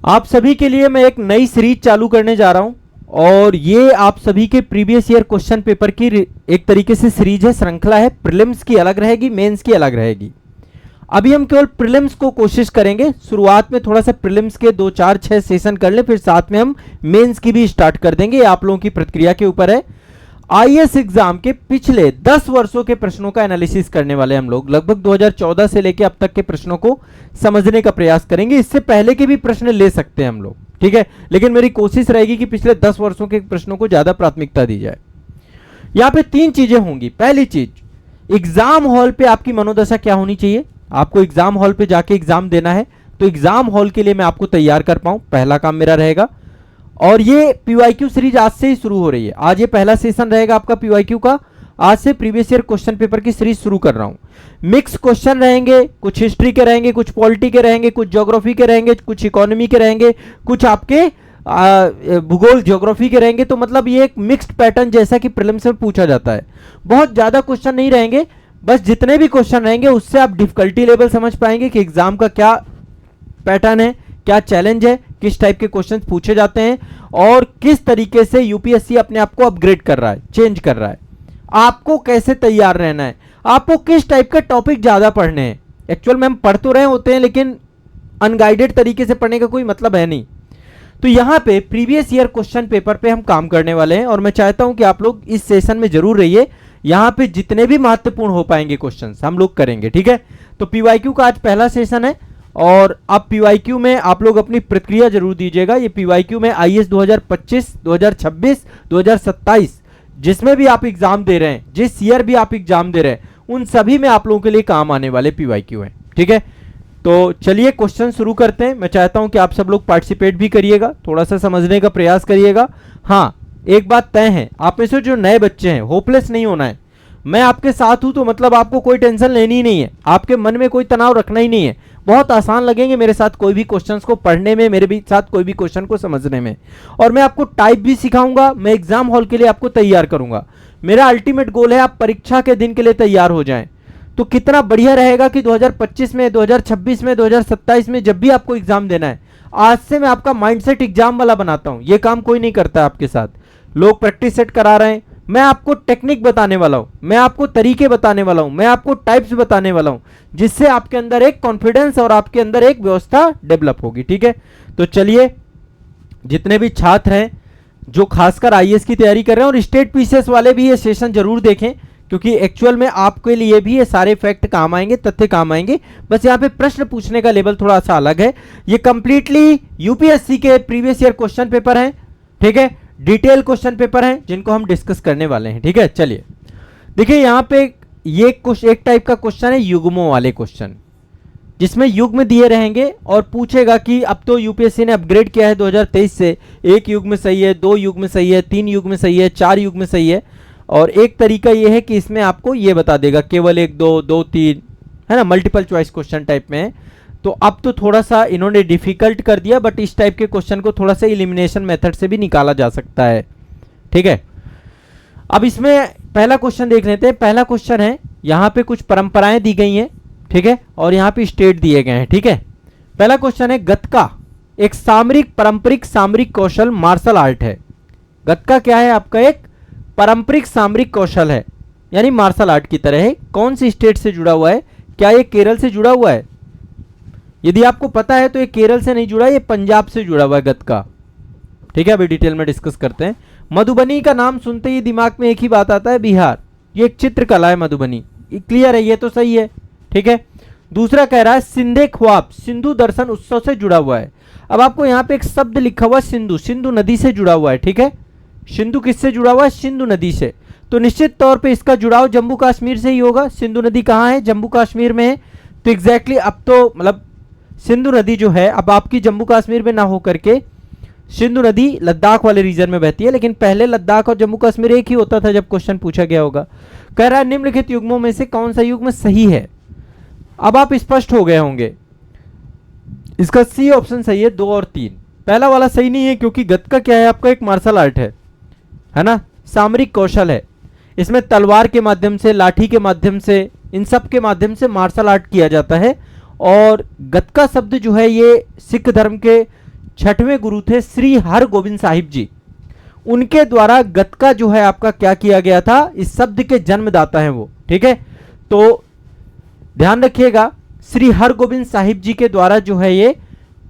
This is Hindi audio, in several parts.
आप सभी के लिए मैं एक नई सीरीज चालू करने जा रहा हूं और ये आप सभी के प्रीवियस ईयर क्वेश्चन पेपर की एक तरीके से सीरीज है, श्रृंखला है। प्रीलिम्स की अलग रहेगी, मेंस की अलग रहेगी। अभी हम केवल प्रीलिम्स को कोशिश करेंगे। शुरुआत में थोड़ा सा प्रीलिम्स के 2 4 6 सेशन कर लें, फिर साथ में हम मेंस की भी स्टार्ट कर देंगे। ये आप लोगों की प्रतिक्रिया के ऊपर है। आईएएस एग्जाम के पिछले 10 वर्षों के प्रश्नों का एनालिसिस करने वाले हम लोग लगभग 2014 से लेकर अब तक के प्रश्नों को समझने का प्रयास करेंगे। इससे पहले के भी प्रश्न ले सकते हैं हम लोग, ठीक है, लेकिन मेरी कोशिश रहेगी कि पिछले 10 वर्षों के प्रश्नों को ज्यादा प्राथमिकता दी जाए। यहां पे 3 चीजें होंगी। पहली चीज, एग्जाम हॉल पे आपकी मनोदशा क्या होनी चाहिए। आपको एग्जाम हॉल पे जाके एग्जाम देना है, तो एग्जाम हॉल के लिए मैं आपको तैयार कर पाऊं, पहला काम मेरा रहेगा। और ये पीवाईक्यू सीरीज आज से ही शुरू हो रही है। आज ये पहला सेशन रहेगा आपका पीवाईक्यू का। आज से प्रीवियस ईयर क्वेश्चन पेपर की सीरीज शुरू कर रहा हूं। मिक्स क्वेश्चन रहेंगे, कुछ हिस्ट्री के रहेंगे, कुछ पॉलिटी के रहेंगे, कुछ ज्योग्राफी के रहेंगे, कुछ इकोनॉमी के रहेंगे, कुछ आपके भूगोल ज्योग्राफी के रहेंगे। तो मतलब ये एक मिक्स्ड पैटर्न जैसा कि प्रीलिम्स में पूछा जाता है। बहुत ज्यादा क्वेश्चन नहीं रहेंगे, बस जितने भी क्वेश्चन रहेंगे उससे आप डिफिकल्टी लेवल समझ पाएंगे कि एग्जाम का क्या पैटर्न है, क्या चैलेंज है, किस टाइप के क्वेश्चंस पूछे जाते हैं और किस तरीके से यूपीएससी अपने आप को अपग्रेड कर रहा है, चेंज कर रहा है। आपको कैसे तैयार रहना है, आपको किस टाइप के टॉपिक ज्यादा पढ़ने हैं। एक्चुअल में हम पढ़ तो रहे होते हैं, लेकिन अनगाइडेड तरीके से पढ़ने का कोई मतलब है नहीं। तो यहां पे प्रीवियस ईयर क्वेश्चन पेपर पे हम काम करने वाले हैं और मैं चाहता हूं कि आप लोग इस सेशन में जरूर रहिए। यहां पे जितने भी महत्वपूर्ण हो पाएंगे क्वेश्चंस हम लोग करेंगे, ठीक है। तो पीवाईक्यू का आज पहला सेशन है और अब पीवाईक्यू में आप लोग अपनी प्रतिक्रिया जरूर दीजिएगा। ये पीवाईक्यू में आईएएस 2025, 2026, 2027 जिसमें भी आप एग्जाम दे रहे हैं, जिस ईयर भी आप एग्जाम दे रहे हैं, उन सभी में आप लोगों के लिए काम आने वाले पीवाईक्यू हैं, ठीक है। तो चलिए क्वेश्चन शुरू करते हैं। मैं चाहता हूं कि आप सब लोग पार्टिसिपेट भी करिएगा, थोड़ा सा समझने का प्रयास करिएगा। हाँ, एक बात तय है, आप में से जो नए बच्चे हैं, होपलेस नहीं होना है। मैं आपके साथ हूं तो मतलब आपको कोई टेंशन लेनी ही नहीं है, आपके मन में कोई तनाव रखना ही नहीं है। बहुत आसान लगेंगे मेरे साथ कोई भी क्वेश्चंस को पढ़ने में, मेरे भी साथ कोई भी क्वेश्चन को समझने में। और मैं आपको टाइप भी सिखाऊंगा, मैं एग्जाम हॉल के लिए आपको तैयार करूंगा। मेरा अल्टीमेट गोल है आप परीक्षा के दिन के लिए तैयार हो जाएं। तो कितना बढ़िया रहेगा कि 2025 में, 2026 में, 2027 में जब भी आपको एग्जाम देना है, आज से मैं आपका माइंडसेट एग्जाम वाला बनाता हूं। ये काम कोई नहीं करता आपके साथ। लोग प्रैक्टिस सेट करा रहे हैं, मैं आपको टेक्निक बताने वाला हूं, मैं आपको तरीके बताने वाला हूं, मैं आपको टाइप्स बताने वाला हूं, जिससे आपके अंदर एक कॉन्फिडेंस और आपके अंदर एक व्यवस्था डेवलप होगी, ठीक है। तो चलिए, जितने भी छात्र हैं जो खासकर आईएएस की तैयारी कर रहे हैं और स्टेट पीसीएस वाले भी ये सेशन जरूर देखें, क्योंकि एक्चुअल में आपके लिए भी ये सारे फैक्ट काम आएंगे, तथ्य काम आएंगे। बस यहाँ पे प्रश्न पूछने का लेवल थोड़ा सा अलग है। ये कंप्लीटली यूपीएससी के प्रीवियस ईयर क्वेश्चन पेपर हैं, ठीक है। डिटेल क्वेश्चन पेपर हैं जिनको हम डिस्कस करने वाले हैं, ठीक है। चलिए देखिए, यहाँ पे ये एक टाइप का क्वेश्चन है युग्मों वाले क्वेश्चन, जिसमें युग्म दिए रहेंगे और पूछेगा कि अब तो यूपीएससी ने अपग्रेड किया है 2023 से, 1 युग्म सही है, 2 युग्म सही है, 3 युग्म सही है, 4 युग्म सही है। और एक तरीका ये है कि इसमें आपको ये बता देगा केवल 1 2 2 3, है ना, मल्टीपल चॉइस क्वेश्चन टाइप में है। तो अब तो थोड़ा सा इन्होंने डिफिकल्ट कर दिया, बट इस टाइप के क्वेश्चन को थोड़ा सा एलिमिनेशन मेथड से भी निकाला जा सकता है, ठीक है। अब इसमें पहला क्वेश्चन देख लेते हैं। पहला क्वेश्चन है, यहाँ पे कुछ परंपराएं दी गई हैं, ठीक है, और यहाँ पे स्टेट दिए गए हैं, ठीक है। पहला क्वेश्चन है, गतका एक पारंपरिक सामरिक कौशल मार्शल आर्ट है। गतका क्या है आपका? एक पारंपरिक सामरिक कौशल है, यानी मार्शल आर्ट की तरह है। कौन सी स्टेट से जुड़ा हुआ है? क्या ये केरल से जुड़ा हुआ है? यदि आपको पता है तो ये केरल से नहीं जुड़ा, ये पंजाब से जुड़ा हुआ है गतका, ठीक है। अभी डिटेल में डिस्कस करते हैं। मधुबनी का नाम सुनते ही दिमाग में एक ही बात आता है, बिहार। ये एक चित्रकला है मधुबनी, क्लियर है, ये तो सही है, ठीक है। दूसरा कह रहा है सिंधे ख्वाब सिंधु दर्शन उत्सव से जुड़ा हुआ है। अब आपको यहाँ पे एक शब्द लिखा हुआ सिंधु, सिंधु नदी से जुड़ा हुआ है, ठीक है। सिंधु किससे जुड़ा हुआ है? सिंधु नदी से। तो निश्चित तौर पे इसका जुड़ाव जम्मू कश्मीर से ही होगा। सिंधु नदी कहाँ है? जम्मू कश्मीर में है। तो एग्जैक्टली अब तो मतलब सिंधु नदी जो है अब आपकी जम्मू कश्मीर में ना हो करके सिंधु नदी लद्दाख वाले रीजन में बहती है, लेकिन पहले लद्दाख और जम्मू कश्मीर एक ही होता था जब क्वेश्चन पूछा गया होगा। कह रहा है निम्नलिखित युग्मों में से कौन सा युग्म सही है? अब आप स्पष्ट हो गए होंगे, इसका सी ऑप्शन सही है, 2 और 3। पहला वाला सही नहीं है, क्योंकि गतका क्या है आपका? एक मार्शल आर्ट है ना, सामरिक कौशल है। इसमें तलवार के माध्यम से, लाठी के माध्यम से, इन सब के माध्यम से मार्शल आर्ट किया जाता है। और गतका शब्द जो है ये सिख धर्म के छठवें गुरु थे श्री हरगोविंद साहिब जी, उनके द्वारा गतका जो है आपका क्या किया गया था, इस शब्द के जन्मदाता हैं वो। ठीक है, तो ध्यान रखिएगा, श्री हरगोविंद साहिब जी के द्वारा जो है ये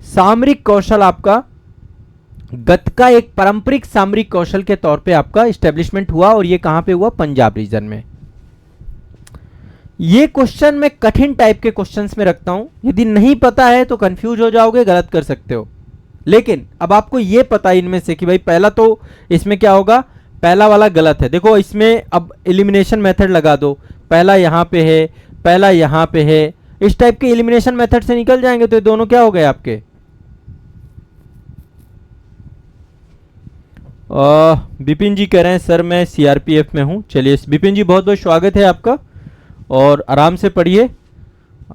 सामरिक कौशल आपका गतका एक पारंपरिक सामरिक कौशल के तौर पे आपका इस्टेब्लिशमेंट हुआ, और ये कहां पे हुआ, पंजाब रीजन में। ये क्वेश्चन मैं कठिन टाइप के क्वेश्चंस में रखता हूं, यदि नहीं पता है तो कंफ्यूज हो जाओगे, गलत कर सकते हो। लेकिन अब आपको ये पता इनमें से कि भाई पहला तो इसमें क्या होगा, पहला वाला गलत है। देखो इसमें अब एलिमिनेशन मेथड लगा दो, पहला यहां पे है, पहला यहां पे है, इस टाइप के एलिमिनेशन मेथड से निकल जाएंगे तो ये दोनों क्या हो गए आपके। विपिन जी कह रहे हैं सर मैं सीआरपीएफ में हूं। चलिए विपिन जी बहुत बहुत स्वागत है आपका, और आराम से पढ़िए,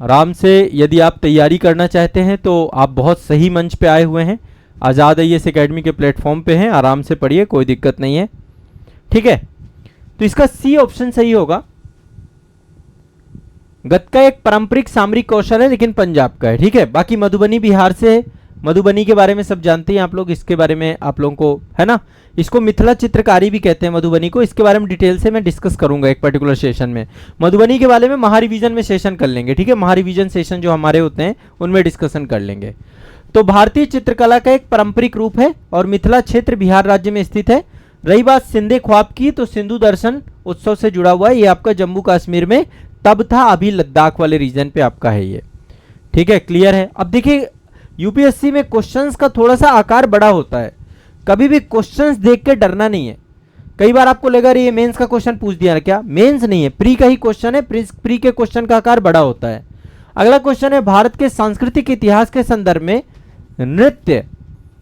आराम से। यदि आप तैयारी करना चाहते हैं तो आप बहुत सही मंच पे आए हुए हैं, आज़ाद आईएएस एकेडमी के प्लेटफॉर्म पे हैं, आराम से पढ़िए, कोई दिक्कत नहीं है। ठीक है, तो इसका सी ऑप्शन सही होगा। गतका एक पारंपरिक सामरिक कौशल है लेकिन पंजाब का है। ठीक है, बाकी मधुबनी बिहार से है, मधुबनी के बारे में सब जानते हैं आप लोग, इसके बारे में आप लोगों को है ना, इसको मिथिला चित्रकारी भी कहते हैं मधुबनी को। इसके बारे में डिटेल से मैं डिस्कस करूंगा एक पर्टिकुलर सेशन में। मधुबनी के बारे में महारिवीजन में सेशन कर लेंगे। ठीक है, महारिवीजन सेशन जो हमारे होते हैं उनमें डिस्कशन कर लेंगे। तो भारतीय चित्रकला का एक पारंपरिक रूप है और मिथिला क्षेत्र बिहार राज्य में स्थित है। रही बात सिंधे ख्वाब की, तो सिंधु दर्शन उत्सव से जुड़ा हुआ है, ये आपका जम्मू कश्मीर में तब था, अभी लद्दाख वाले रीजन पे आपका है ये। ठीक है, क्लियर है। अब देखिए यूपीएससी में क्वेश्चंस का थोड़ा सा आकार बड़ा होता है, कभी भी क्वेश्चंस देख के डरना नहीं है। कई बार आपको लगा ये मेंस का क्वेश्चन पूछ दिया ना, क्या मेंस नहीं है, प्री का ही क्वेश्चन है, प्री के क्वेश्चन का आकार बड़ा होता है। अगला क्वेश्चन है, भारत के सांस्कृतिक इतिहास के संदर्भ में नृत्य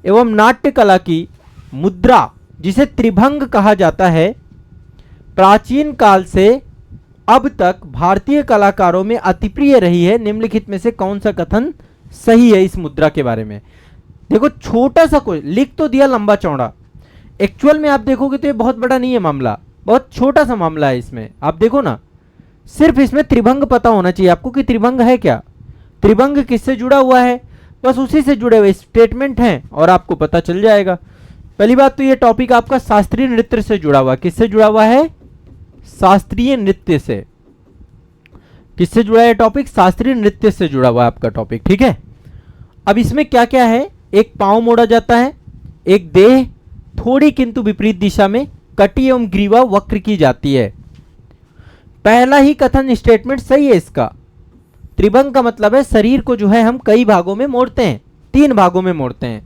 एवं नाट्य कला की मुद्रा जिसे त्रिभंग कहा जाता है, प्राचीन काल से अब तक भारतीय कलाकारों में अतिप्रिय रही है, निम्नलिखित में से कौन सा कथन सही है इस मुद्रा के बारे में। देखो छोटा सा कोई लिख तो दिया लंबा चौड़ा, एक्चुअल में आप देखोगे तो ये बहुत बड़ा नहीं है मामला, बहुत छोटा सा मामला है। इसमें आप देखो ना, सिर्फ इसमें त्रिभंग पता होना चाहिए आपको कि त्रिभंग है क्या, त्रिभंग किससे जुड़ा हुआ है, बस उसी से जुड़े हुए स्टेटमेंट हैं और आपको पता चल जाएगा। पहली बात तो ये टॉपिक आपका शास्त्रीय नृत्य से जुड़ा हुआ है। किससे जुड़ा हुआ है, शास्त्रीय नृत्य से। किससे जुड़ा है टॉपिक, शास्त्रीय नृत्य से जुड़ा हुआ है आपका टॉपिक। ठीक है, अब इसमें क्या क्या है, एक पांव मोड़ा जाता है, एक देह थोड़ी किंतु विपरीत दिशा में कटी एवं ग्रीवा वक्र की जाती है। पहला ही कथन स्टेटमेंट सही है इसका। त्रिभंग का मतलब है शरीर को जो है हम कई भागों में मोड़ते हैं, 3 भागों में मोड़ते हैं।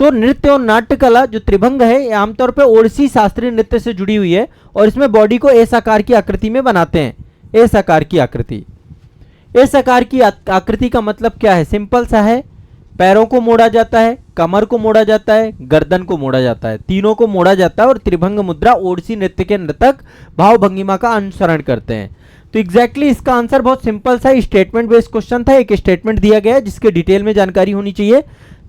तो नृत्य और नाट्य कला जो त्रिभंग है, ये आमतौर पर ओडिसी शास्त्रीय नृत्य से जुड़ी हुई है और इसमें बॉडी को एस आकार की आकृति में बनाते हैं। एस आकार की आकृति, एस आकार की आकृति का मतलब क्या है, सिंपल सा है, पैरों को मोड़ा जाता है, कमर को मोड़ा जाता है, गर्दन को मोड़ा जाता है, तीनों को मोड़ा जाता है। और त्रिभंग मुद्रा ओडिसी नृत्य के नर्तक भाव भंगिमा का अनुसरण करते हैं। तो एग्जैक्टली इसका आंसर बहुत सिंपल सा स्टेटमेंट बेस्ड क्वेश्चन था। एक स्टेटमेंट दिया गया है जिसके डिटेल में जानकारी होनी चाहिए।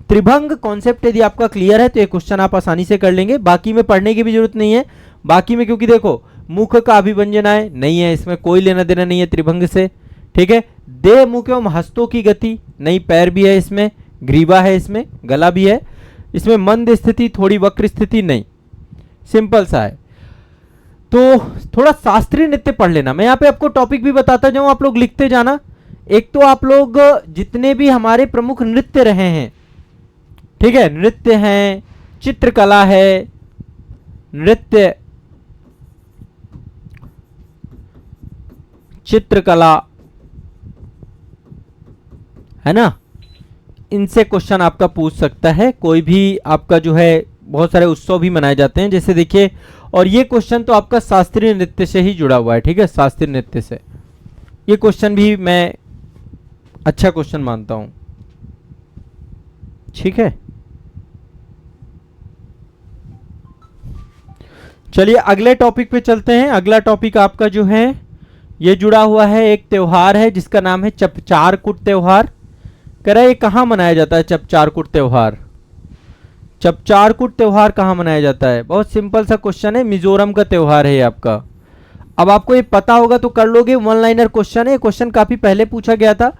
त्रिभंग कॉन्सेप्ट यदि आपका क्लियर है तो ये क्वेश्चन आप आसानी से कर लेंगे, बाकी में पढ़ने की भी जरूरत नहीं है। बाकी में क्योंकि देखो मुख का अभिव्यंजनाएं नहीं है, इसमें कोई लेना देना नहीं है त्रिभंग से। ठीक है, देह मुख एवं हस्तों की गति नहीं, पैर भी है इसमें, ग्रीवा है इसमें, गला भी है इसमें, मंद स्थिति थोड़ी वक्र स्थिति नहीं, सिंपल सा है। तो थोड़ा शास्त्रीय नृत्य पढ़ लेना। मैं यहाँ पे आपको टॉपिक भी बताता जाऊं, आप लोग लिखते जाना। एक तो आप लोग जितने भी हमारे प्रमुख नृत्य रहे हैं, ठीक है, नृत्य हैं, चित्रकला है, नृत्य, चित्रकला है ना, इनसे क्वेश्चन आपका पूछ सकता है। कोई भी आपका जो है, बहुत सारे उत्सव भी मनाए जाते हैं जैसे देखिए, और ये क्वेश्चन तो आपका शास्त्रीय नृत्य से ही जुड़ा हुआ है। ठीक है, शास्त्रीय नृत्य से ये क्वेश्चन भी मैं अच्छा क्वेश्चन मानता हूं। ठीक है, चलिए अगले टॉपिक पे चलते हैं। अगला टॉपिक आपका जो है ये जुड़ा हुआ है, एक त्योहार है जिसका नाम है चपचारकूट त्योहार। कह रहा है ये कहाँ मनाया जाता है चपचारकूट त्योहार, चपचारकूट त्योहार कहाँ मनाया जाता है। बहुत सिंपल सा क्वेश्चन है, मिजोरम का त्योहार है ये आपका। अब आपको ये पता होगा तो कर लोगे, वन लाइनर क्वेश्चन है। क्वेश्चन काफी पहले पूछा गया था,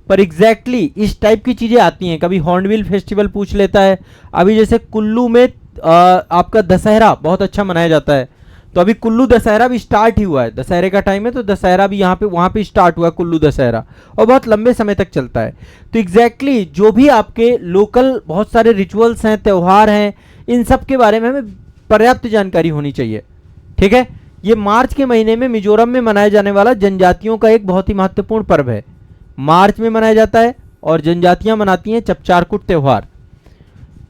पर एग्जैक्टली इस टाइप की चीजें आती हैं। कभी हॉर्नबिल फेस्टिवल पूछ लेता है। अभी जैसे कुल्लू में आपका दशहरा बहुत अच्छा मनाया जाता है, तो अभी कुल्लू दशहरा भी स्टार्ट ही हुआ है, दशहरे का टाइम है तो दशहरा भी यहाँ पे वहाँ पे स्टार्ट हुआ है कुल्लू दशहरा, और बहुत लंबे समय तक चलता है। तो एग्जैक्टली जो भी आपके लोकल बहुत सारे रिचुअल्स हैं, त्यौहार हैं, इन सब के बारे में हमें पर्याप्त जानकारी होनी चाहिए। ठीक है, ये मार्च के महीने में मिजोरम में मनाया जाने वाला जनजातियों का एक बहुत ही महत्वपूर्ण पर्व है। मार्च में मनाया जाता है और जनजातियां मनाती हैं चपचारकुट त्यौहार।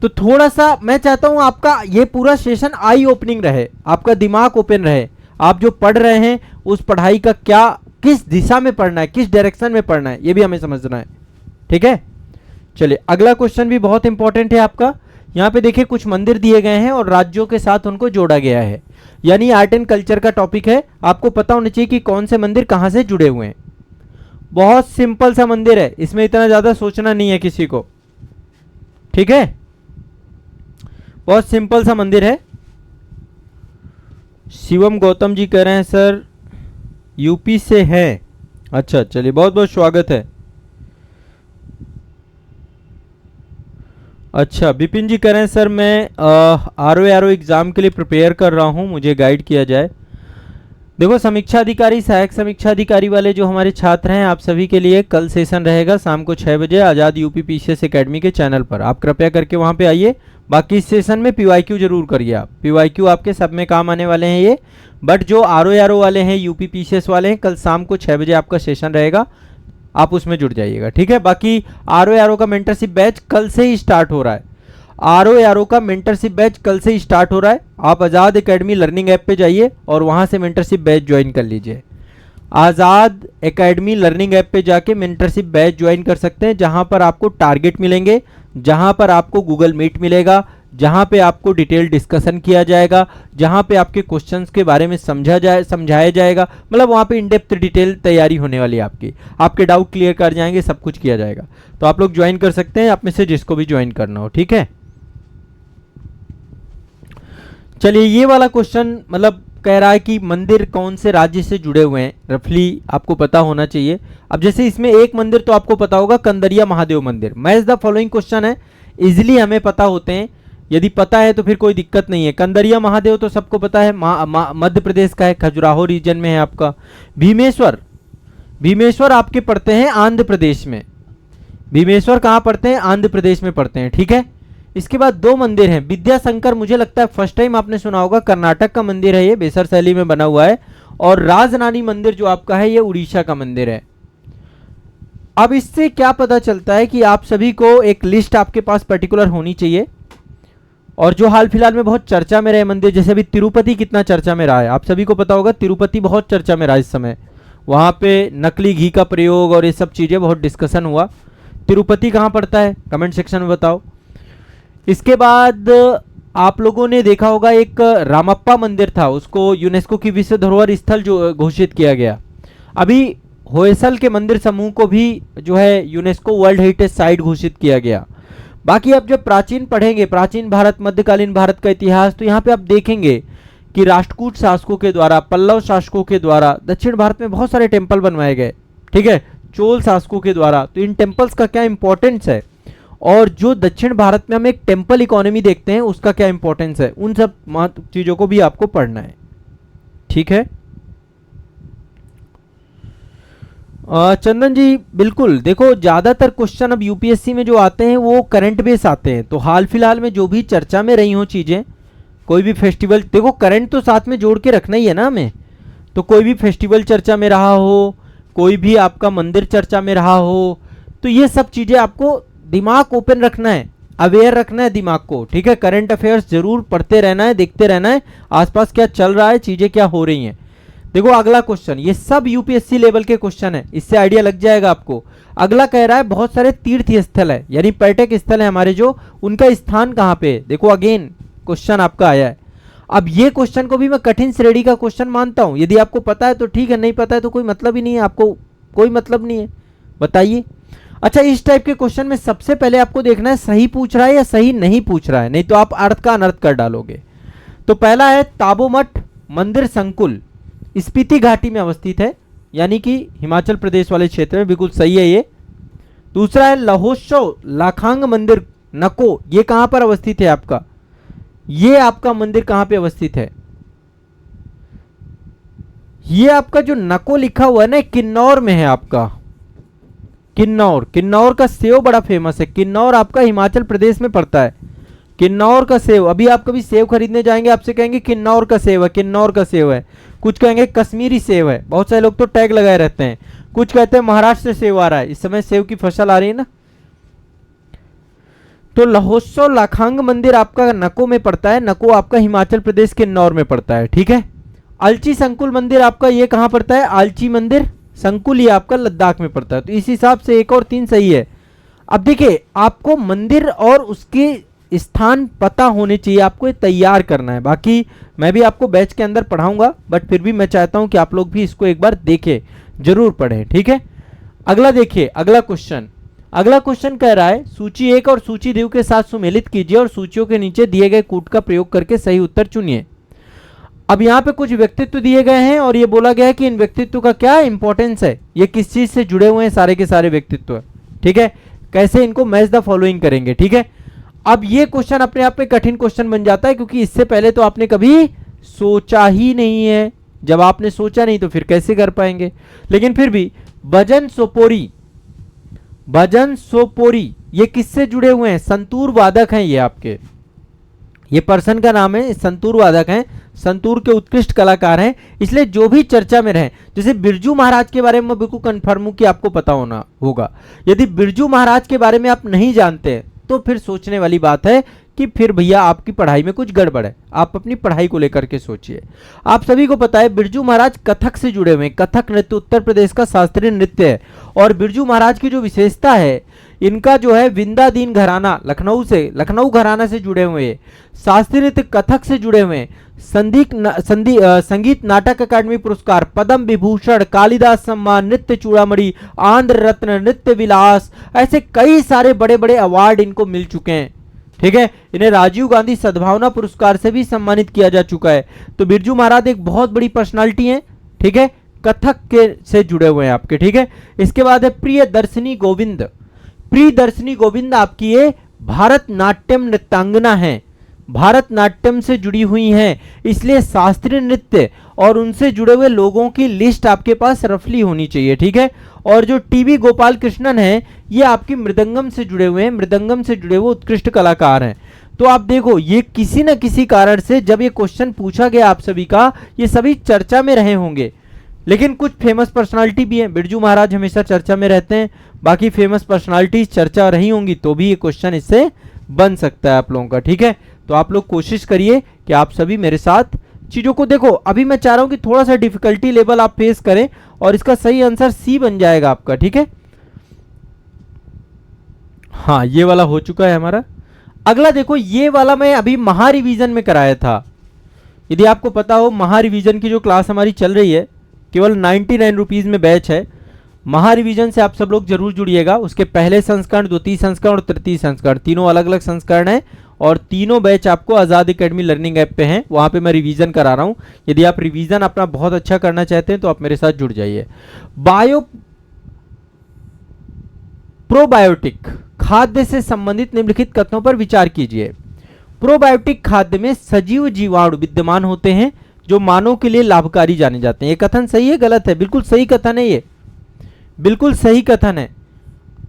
तो थोड़ा सा मैं चाहता हूं आपका ये पूरा सेशन आई ओपनिंग रहे, आपका दिमाग ओपन रहे। आप जो पढ़ रहे हैं उस पढ़ाई का क्या, किस दिशा में पढ़ना है, किस डायरेक्शन में पढ़ना है, ये भी हमें समझना है। ठीक है, चलिए अगला क्वेश्चन भी बहुत इंपॉर्टेंट है आपका। यहाँ पे देखिए कुछ मंदिर दिए गए हैं और राज्यों के साथ उनको जोड़ा गया है, यानी आर्ट एंड कल्चर का टॉपिक है। आपको पता होना चाहिए कि कौन से मंदिर कहाँ से जुड़े हुए हैं। बहुत सिंपल सा मंदिर है, इसमें इतना ज्यादा सोचना नहीं है किसी को। ठीक है, बहुत सिंपल सा मंदिर है। शिवम गौतम जी कह रहे हैं सर यूपी से हैं। अच्छा चलिए, बहुत बहुत स्वागत है। अच्छा विपिन जी कह रहे हैं सर मैं आरओ एग्जाम के लिए प्रिपेयर कर रहा हूं, मुझे गाइड किया जाए। देखो समीक्षा अधिकारी, सहायक समीक्षा अधिकारी वाले जो हमारे छात्र हैं, आप सभी के लिए कल सेशन रहेगा शाम को 6 बजे आज़ाद यूपी पीसीएस एकेडमी के चैनल पर। आप कृपया करके वहां पे आइए। बाकी इस सेशन में पीवाईक्यू जरूर करिए आप, पीवाईक्यू आपके सब में काम आने वाले हैं ये। बट जो आरओ वाले हैं, यूपी पीसीएस वाले हैं, कल शाम को 6 बजे आपका सेशन रहेगा, आप उसमें जुड़ जाइएगा। ठीक है, बाकी आरओ का मेंटरशिप बैच कल से ही स्टार्ट हो रहा है। आरओ का मेंटरशिप बैच कल से ही स्टार्ट हो रहा है। आप आज़ाद एकेडमी लर्निंग ऐप पे जाइए और वहां से मेंटरशिप बैच ज्वाइन कर लीजिए। आज़ाद एकेडमी लर्निंग ऐप पे जाके मेंटरशिप बैच ज्वाइन कर सकते हैं, जहां पर आपको टारगेट मिलेंगे, जहां पर आपको गूगल मीट मिलेगा, जहां पे आपको डिटेल डिस्कशन किया जाएगा, जहां पे आपके क्वेश्चंस के बारे में समझाया जाएगा। मतलब वहां पे इन डेप्थ डिटेल तैयारी होने वाली है आपकी, आपके डाउट क्लियर कर जाएंगे, सब कुछ किया जाएगा। तो आप लोग ज्वाइन कर सकते हैं, आप में से जिसको भी ज्वाइन करना हो। ठीक है, चलिए ये वाला क्वेश्चन मतलब कह रहा है कि मंदिर कौन से राज्य से जुड़े हुए हैं, रफली आपको पता होना चाहिए। अब जैसे इसमें एक मंदिर तो आपको पता होगा, कंदरिया महादेव मंदिर। मैच द फॉलोइंग क्वेश्चन है, इजिली हमें पता होते हैं। यदि पता है तो फिर कोई दिक्कत नहीं है। कंदरिया महादेव तो सबको पता है, मध्य प्रदेश का है, खजुराहो रीजन में है आपका। भीमेश्वर, भीमेश्वर आपके पड़ते हैं आंध्र प्रदेश में। भीमेश्वर कहाँ पड़ते हैं? आंध्र प्रदेश में पड़ते हैं। ठीक है, इसके बाद दो मंदिर हैं। विद्याशंकर, मुझे लगता है फर्स्ट टाइम आपने सुना होगा, कर्नाटक का मंदिर है ये, बेसर शैली में बना हुआ है। और राजरानी मंदिर जो आपका है ये उड़ीसा का मंदिर है। अब इससे क्या पता चलता है कि आप सभी को एक लिस्ट आपके पास पर्टिकुलर होनी चाहिए। और जो हाल फिलहाल में बहुत चर्चा में रहे मंदिर, जैसे अभी तिरुपति कितना चर्चा में रहा है, आप सभी को पता होगा तिरुपति बहुत चर्चा में रहा इस समय। वहां पे नकली घी का प्रयोग और ये सब चीजें बहुत डिस्कशन हुआ। तिरुपति कहाँ पड़ता है, कमेंट सेक्शन में बताओ। इसके बाद आप लोगों ने देखा होगा एक रामप्पा मंदिर था, उसको यूनेस्को की विश्व धरोहर स्थल जो घोषित किया गया। अभी होयसल के मंदिर समूह को भी जो है यूनेस्को वर्ल्ड हेरिटेज साइट घोषित किया गया। बाकी आप जब प्राचीन पढ़ेंगे, प्राचीन भारत, मध्यकालीन भारत का इतिहास, तो यहाँ पे आप देखेंगे कि राष्ट्रकूट शासकों के द्वारा, पल्लव शासकों के द्वारा दक्षिण भारत में बहुत सारे टेम्पल बनवाए गए। ठीक है, चोल शासकों के द्वारा। तो इन टेम्पल्स का क्या इंपॉर्टेंस है, और जो दक्षिण भारत में हम एक टेम्पल इकोनॉमी देखते हैं उसका क्या इंपॉर्टेंस है, उन सब चीजों को भी आपको पढ़ना है। ठीक है, चंदन जी बिल्कुल। देखो ज्यादातर क्वेश्चन अब यूपीएससी में जो आते हैं वो करंट बेस आते हैं, तो हाल फिलहाल में जो भी चर्चा में रही हो चीजें, कोई भी फेस्टिवल, देखो करंट तो साथ में जोड़ के रखना ही है ना हमें। तो कोई भी फेस्टिवल चर्चा में रहा हो, कोई भी आपका मंदिर चर्चा में रहा हो, तो ये सब चीजें आपको दिमाग ओपन रखना है, अवेयर रखना है दिमाग को। ठीक है, करंट अफेयर्स जरूर पढ़ते रहना है, देखते रहना है आसपास क्या चल रहा है, चीजें क्या हो रही हैं। देखो अगला क्वेश्चन, ये सब यूपीएससी लेवल के क्वेश्चन है, इससे आइडिया लग जाएगा आपको। अगला कह रहा है बहुत सारे तीर्थ स्थल है, यानी पर्यटक स्थल है हमारे जो, उनका स्थान कहाँ पे है। देखो अगेन क्वेश्चन आपका आया है। अब ये क्वेश्चन को भी मैं कठिन श्रेणी का क्वेश्चन मानता हूं। यदि आपको पता है तो ठीक है, नहीं पता है तो कोई मतलब ही नहीं है, आपको कोई मतलब नहीं है। बताइए। अच्छा, इस टाइप के क्वेश्चन में सबसे पहले आपको देखना है सही पूछ रहा है या सही नहीं पूछ रहा है, नहीं तो आप अर्थ का अनर्थ कर डालोगे। तो पहला है ताबोमठ मंदिर संकुल, स्पीति घाटी में अवस्थित है, यानी कि हिमाचल प्रदेश वाले क्षेत्र में। बिल्कुल सही है ये। दूसरा है लहोत्सव लाखांग मंदिर नको, ये कहां पर अवस्थित है आपका, ये आपका मंदिर कहां पे अवस्थित है, ये आपका जो नको लिखा हुआ है ना किन्नौर में है आपका, किन्नौर। किन्नौर का सेव बड़ा फेमस है, किन्नौर आपका हिमाचल प्रदेश में पड़ता है। किन्नौर का सेव, अभी आप कभी सेव खरीदने जाएंगे आपसे कहेंगे किन्नौर का सेव है, किन्नौर का सेव है, कुछ कहेंगे कश्मीरी सेव है, बहुत सारे लोग तो टैग लगाए रहते हैं, कुछ कहते हैं महाराष्ट्र से सेव आ रहा है, इस समय सेव की फसल आ रही है ना। तो लहोत्सव लाखांग मंदिर आपका नको में पड़ता है, नको आपका हिमाचल प्रदेश किन्नौर में पड़ता है, ठीक है। आलची संकुल मंदिर आपका ये कहां पड़ता है, आलची मंदिर संकुल ये आपका लद्दाख में पड़ता है। तो इस हिसाब से 1 और 3 सही है। अब देखिए आपको मंदिर और उसके स्थान पता होने चाहिए, आपको ये तैयार करना है। बाकी मैं भी आपको बैच के अंदर पढ़ाऊंगा, बट फिर भी मैं चाहता हूं कि आप लोग भी इसको एक बार देखें, जरूर पढ़ें, ठीक है। अगला देखिए, अगला क्वेश्चन कह रहा है सूची 1 और सूची 2 के साथ सुमेलित कीजिए और सूचियों के नीचे दिए गए कूट का प्रयोग करके सही उत्तर चुनिए। अब यहाँ पे कुछ व्यक्तित्व दिए गए हैं और ये बोला गया है कि इन व्यक्तित्व का क्या इंपॉर्टेंस है, ये किस चीज से जुड़े हुए हैं सारे के सारे व्यक्तित्व, ठीक है। कैसे इनको मैच द फॉलोइंग करेंगे, ठीक है। अब ये क्वेश्चन अपने आप में कठिन क्वेश्चन बन जाता है, क्योंकि इससे पहले तो आपने कभी सोचा ही नहीं है। जब आपने सोचा नहीं तो फिर कैसे कर पाएंगे। लेकिन फिर भी भजन सोपोरी ये किससे जुड़े हुए हैं, संतूर वादक हैं ये आपके, ये पर्सन का नाम है, संतूर वादक हैं, संतूर के उत्कृष्ट कलाकार हैं, इसलिए जो भी चर्चा में रहे। जैसे बिरजू महाराज के बारे में मैं बिल्कुल कंफर्म हूं कि आपको पता होना होगा। यदि बिरजू महाराज के बारे में आप नहीं जानते तो फिर सोचने वाली बात है कि फिर भैया आपकी पढ़ाई में कुछ गड़बड़ है। आप अपनी पढ़ाई को लेकर के सोचिए। आप सभी को पता है बिरजू महाराज कथक से जुड़े हुए हैं। कथक नृत्य उत्तर प्रदेश का शास्त्रीय नृत्य है, और बिरजू महाराज की जो विशेषता है, इनका जो है विंदादीन घराना लखनऊ घराना से जुड़े हुए हैं, शास्त्रीय नृत्य कथक से जुड़े हुए हैं, संगीत नाटक अकादमी पुरस्कार, पद्म विभूषण, कालिदास सम्मान, नृत्य चूड़ामणि, आंध्र रत्न, नृत्य विलास, ऐसे कई सारे बड़े बड़े अवार्ड इनको मिल चुके हैं, ठीक है। इन्हें राजीव गांधी सद्भावना पुरस्कार से भी सम्मानित किया जा चुका है। तो बिरजू महाराज एक बहुत बड़ी पर्सनालिटी है, ठीक है, कथक के से जुड़े हुए हैं आपके, ठीक है। इसके बाद है प्रियदर्शिनी गोविंद आपकी ये भारतनाट्यम नृत्यांगना है, भारतनाट्यम से जुड़ी हुई हैं, इसलिए शास्त्रीय नृत्य और उनसे जुड़े हुए लोगों की लिस्ट आपके पास रफली होनी चाहिए, ठीक है। और जो टीवी गोपाल कृष्णन है, ये आपकी मृदंगम से जुड़े हुए हैं, मृदंगम से जुड़े हुए उत्कृष्ट कलाकार हैं। तो आप देखो ये किसी न किसी कारण से जब ये क्वेश्चन पूछा गया आप सभी का, ये सभी चर्चा में रहे होंगे। लेकिन कुछ फेमस पर्सनालिटी भी हैं, बिरजू महाराज हमेशा चर्चा में रहते हैं, बाकी फेमस पर्सनालिटीज चर्चा रही होंगी तो भी ये क्वेश्चन इससे बन सकता है आप लोगों का, ठीक है। तो आप लोग कोशिश करिए कि आप सभी मेरे साथ चीजों को देखो। अभी मैं चाह रहा हूं कि थोड़ा सा डिफिकल्टी लेवल आप फेस करें और इसका सही आंसर सी बन जाएगा आपका, ठीक है। हाँ, ये वाला हो चुका है हमारा। अगला देखो, ये वाला मैं अभी महा रिवीजन में कराया था। यदि आपको पता हो, महा रिवीजन की जो क्लास हमारी चल रही है केवल 99 रुपीज में बैच है। महा रिवीजन से आप सब लोग जरूर जुड़िएगा। उसके पहले संस्करण, द्वितीय संस्करण और तृतीय संस्करण, तीनों अलग अलग संस्करण है और तीनों बैच आपको आजाद एकेडमी लर्निंग ऐप पे हैं। वहां पे मैं रिवीजन करा रहा हूं। यदि आप रिवीजन अपना बहुत अच्छा करना चाहते हैं तो आप मेरे साथ जुड़ जाइए। प्रोबायोटिक खाद्य से संबंधित निम्नलिखित कथनों पर विचार कीजिए। प्रोबायोटिक खाद्य में सजीव जीवाणु विद्यमान होते हैं जो मानव के लिए लाभकारी जाने जाते हैं। ये कथन सही है गलत है? बिल्कुल सही कथन है, ये बिल्कुल सही कथन है।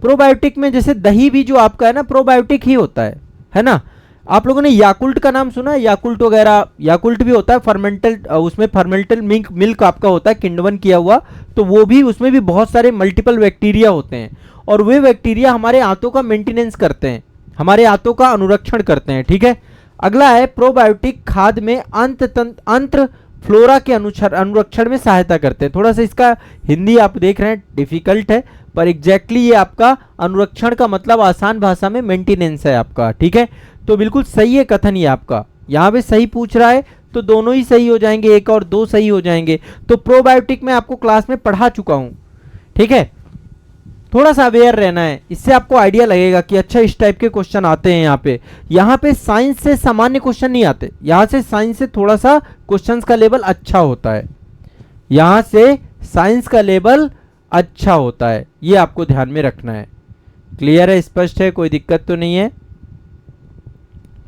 प्रोबायोटिक में जैसे दही भी जो आपका है ना, प्रोबायोटिक ही होता है ना। आप लोगों ने याकुल्ट का नाम सुना है? याकुल्ट वगैरह, याकुल्ट भी होता है फर्मेंटेड, उसमें फर्मेंटेड मिल्क आपका होता है किण्वन किया हुआ, तो वो भी, उसमें भी बहुत सारे मल्टीपल बैक्टीरिया होते हैं और वे बैक्टीरिया हमारे आंतों का मेंटेनेंस करते हैं, हमारे आंतों का अनुरक्षण करते हैं, ठीक है। अगला है प्रोबायोटिक खाद्य में अंत्र फ्लोरा के अनुरक्षण में सहायता करते हैं। थोड़ा सा इसका हिंदी आप देख रहे हैं डिफिकल्ट है, पर एग्जैक्टली ये आपका अनुरक्षण का मतलब आसान भाषा में मेंटेनेंस है आपका, ठीक है। तो बिल्कुल सही है कथन ये आपका। यहाँ पे सही पूछ रहा है तो दोनों ही सही हो जाएंगे, 1 और 2 सही हो जाएंगे। तो प्रोबायोटिक में आपको क्लास में पढ़ा चुका हूं, ठीक है। थोड़ा सा अवेयर रहना है, इससे आपको आइडिया लगेगा कि अच्छा इस टाइप के क्वेश्चन आते हैं यहाँ पे साइंस से सामान्य क्वेश्चन नहीं आते, यहाँ से साइंस से थोड़ा सा क्वेश्चंस का लेवल अच्छा होता है, यहाँ से साइंस का लेवल अच्छा होता है, ये आपको ध्यान में रखना है, क्लियर है, स्पष्ट है, कोई दिक्कत तो नहीं है।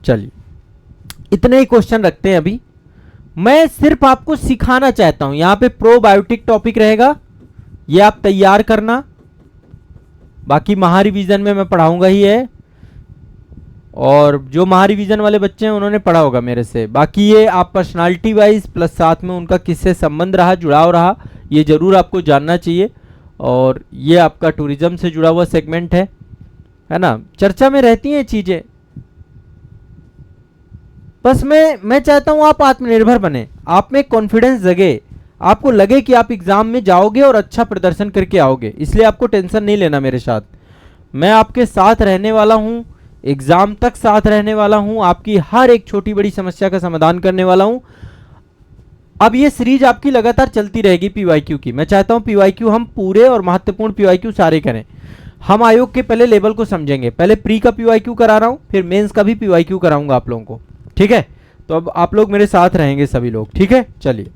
चलिए इतने ही क्वेश्चन रखते हैं अभी। मैं सिर्फ आपको सिखाना चाहता हूं, यहां पे प्रोबायोटिक टॉपिक रहेगा, ये आप तैयार करना। बाकी महारिवीजन में मैं पढ़ाऊंगा ही है, और जो महारिवीजन वाले बच्चे हैं उन्होंने पढ़ा होगा मेरे से। बाकी ये आप पर्सनालिटी वाइज प्लस साथ में उनका किससे संबंध रहा, जुड़ाव रहा, ये जरूर आपको जानना चाहिए। और ये आपका टूरिज्म से जुड़ा हुआ सेगमेंट है ना, चर्चा में रहती हैं चीजें। बस मैं चाहता हूं आप आत्मनिर्भर बने, आप में कॉन्फिडेंस जगे, आपको लगे कि आप एग्जाम में जाओगे और अच्छा प्रदर्शन करके आओगे। इसलिए आपको टेंशन नहीं लेना मेरे साथ, मैं आपके साथ रहने वाला हूं, एग्जाम तक साथ रहने वाला हूं, आपकी हर एक छोटी बड़ी समस्या का समाधान करने वाला हूं। अब ये सीरीज आपकी लगातार चलती रहेगी पीवाईक्यू की। मैं चाहता हूं पीवाईक्यू हम पूरे और महत्वपूर्ण पीवाईक्यू सारे करें। हम आयोग के पहले लेवल को समझेंगे, पहले प्री का पीवाईक्यू करा रहा हूं, फिर मेंस का भी पीवाईक्यू कराऊंगा आप लोगों को, ठीक है। तो अब आप लोग मेरे साथ रहेंगे सभी लोग, ठीक है। चलिए